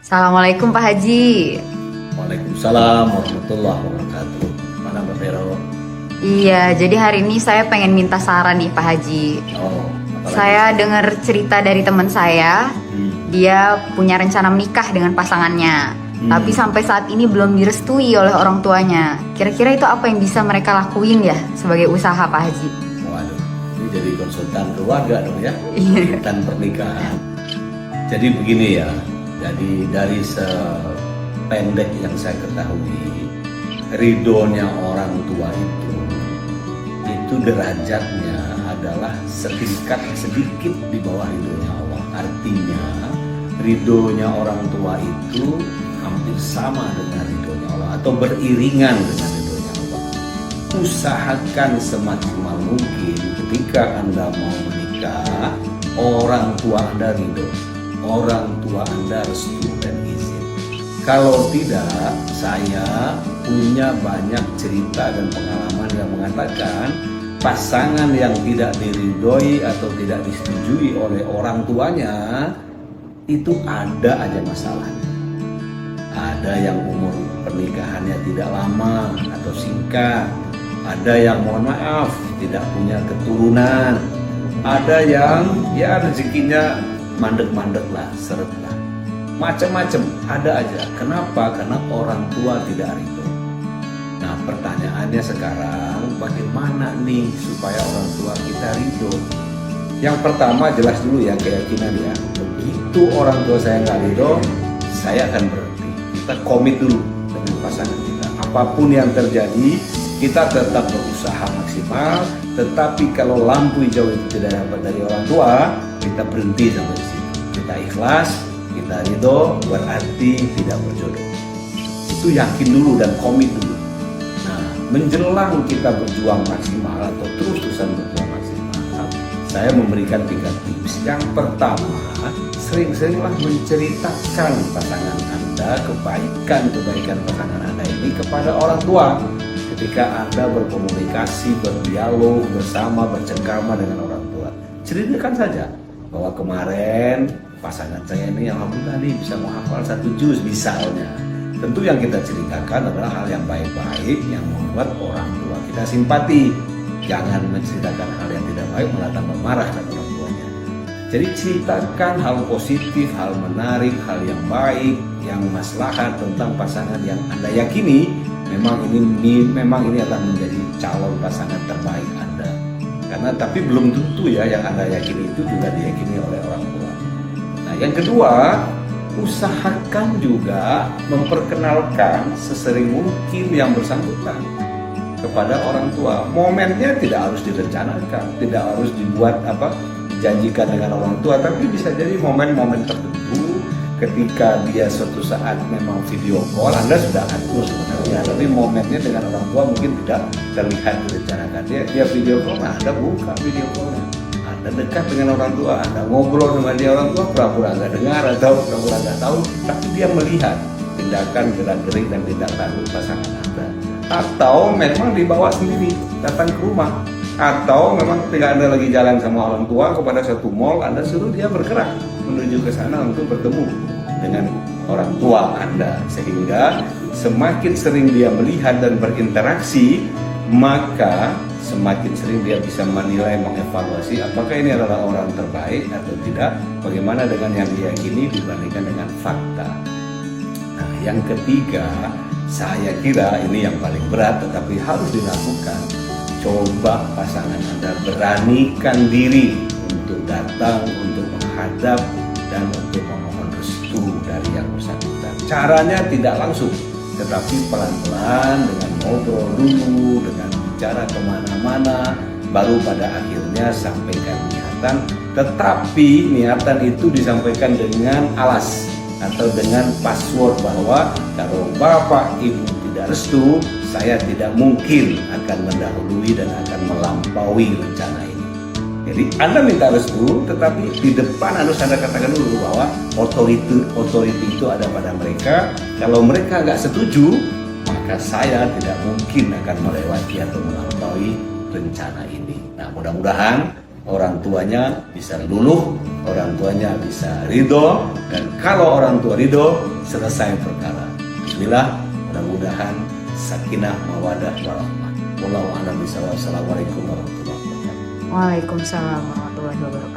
Assalamualaikum Pak Haji. Waalaikumsalam warahmatullahi wabarakatuh. Mana Mbak Vero? Iya, jadi hari ini saya pengen minta saran nih Pak Haji. Oh, apalagi? Saya dengar cerita dari teman saya, dia punya rencana menikah dengan pasangannya. Tapi sampai saat ini belum direstui oleh orang tuanya. Kira-kira itu apa yang bisa mereka lakuin ya sebagai usaha Pak Haji? Waduh, ini jadi konsultan keluarga dong ya, Iya. konsultan pernikahan. Jadi begini ya, jadi dari sependek yang saya ketahui, ridhonya orang tua itu derajatnya adalah setingkat sedikit di bawah ridhonya Allah. Artinya ridhonya orang tua itu hampir sama dengan ridhonya Allah atau beriringan dengan ridhonya Allah. Usahakan semaksimal mungkin ketika Anda mau menikah, orang tua Anda ridho, orang tua Anda restu dan izin. Kalau tidak, saya punya banyak cerita dan pengalaman yang mengatakan pasangan yang tidak diridhoi atau tidak disetujui oleh orang tuanya itu ada aja masalahnya. Ada yang umur pernikahannya tidak lama atau singkat, ada yang mohon maaf tidak punya keturunan, ada yang ya rezekinya mandek-mandek lah, seret lah, macam-macam ada aja. Kenapa? Karena orang tua tidak ridho. Nah pertanyaannya sekarang, bagaimana nih supaya orang tua kita ridho? Yang pertama jelas dulu ya keyakinan ya. Begitu orang tua saya nggak ridho, saya akan berhenti. Kita komit dulu dengan pasangan kita. Apapun yang terjadi, kita tetap berusaha maksimal. Tetapi kalau lampu hijau itu tidak dapat dari orang tua, kita berhenti sampai di situ. Kita ikhlas, kita ridho, berarti tidak berjodoh. Itu yakin dulu dan komit dulu. Nah, menjelang kita berjuang maksimal atau terus-terusan berjuang maksimal, saya memberikan 3 tips. Yang pertama, sering-seringlah menceritakan pasangan Anda, kebaikan pasangan Anda ini kepada orang tua. Ketika Anda berkomunikasi, berdialog bersama, bercengkrama dengan orang tua, ceritakan saja bahwa kemarin pasangan saya ini alhamdulillah nih bisa menghafal 1 juz misalnya. Tentu yang kita ceritakan adalah hal yang baik-baik yang membuat orang tua kita simpati. Jangan menceritakan hal yang tidak baik malah tambah marah dengan orang tuanya. Jadi ceritakan hal positif, hal menarik, hal yang baik, yang maslahat tentang pasangan yang Anda yakini memang ini adalah menjadi calon pasangan terbaik Anda. Karena tapi belum tentu ya yang Anda yakini itu juga diyakini oleh orang tua. Nah, yang kedua, usahakan juga memperkenalkan sesering mungkin yang bersangkutan kepada orang tua. Momennya tidak harus direncanakan, tidak harus dibuat dijanjikan dengan orang tua, tapi bisa jadi momen-momen tertentu ketika dia suatu saat memang video call, Anda sudah atur sebenarnya, tapi momennya dengan orang tua mungkin tidak terlihat direncanakan. Dia video call, Anda buka video callnya, Anda dekat dengan orang tua, Anda ngobrol dengan dia, orang tua pura-pura nggak dengar atau pura-pura nggak tahu, tapi dia melihat tindakan gerak-gerik dan tindak tanduk pasangan Anda. Atau memang dibawa sendiri datang ke rumah, atau memang ketika Anda lagi jalan sama orang tua kepada satu mall, Anda suruh dia bergerak menuju ke sana untuk bertemu dengan orang tua Anda, sehingga semakin sering dia melihat dan berinteraksi, maka semakin sering dia bisa menilai, mengevaluasi apakah ini adalah orang terbaik atau tidak, bagaimana dengan yang diyakini dibandingkan dengan fakta. Nah, yang ketiga, saya kira ini yang paling berat tetapi harus dilakukan. Coba pasangan Anda beranikan diri untuk datang, untuk menghadap dan untuk memohon restu dari yang bersangkutan. Caranya tidak langsung, tetapi pelan-pelan dengan ngobrol dulu, dengan bicara kemana-mana, baru pada akhirnya sampaikan niatan. Tetapi niatan itu disampaikan dengan alas atau dengan password bahwa kalau Bapak Ibu tidak restu, saya tidak mungkin akan mendahului dan akan melampaui rencana ini. Jadi Anda minta restu, tetapi di depan harus Anda katakan dulu bahwa otoriti itu ada pada mereka. Kalau mereka nggak setuju, maka saya tidak mungkin akan melewati atau melampaui rencana ini. Nah, mudah-mudahan orang tuanya bisa luluh, orang tuanya bisa ridho, dan kalau orang tua ridho, selesai perkara. Bismillah, mudah-mudahan sakinah mawadah warahmah. Wallahu a'lam bishawab. Assalamualaikum warahmatullahi wabarakatuh. Waalaikumsalam warahmatullahi wabarakatuh.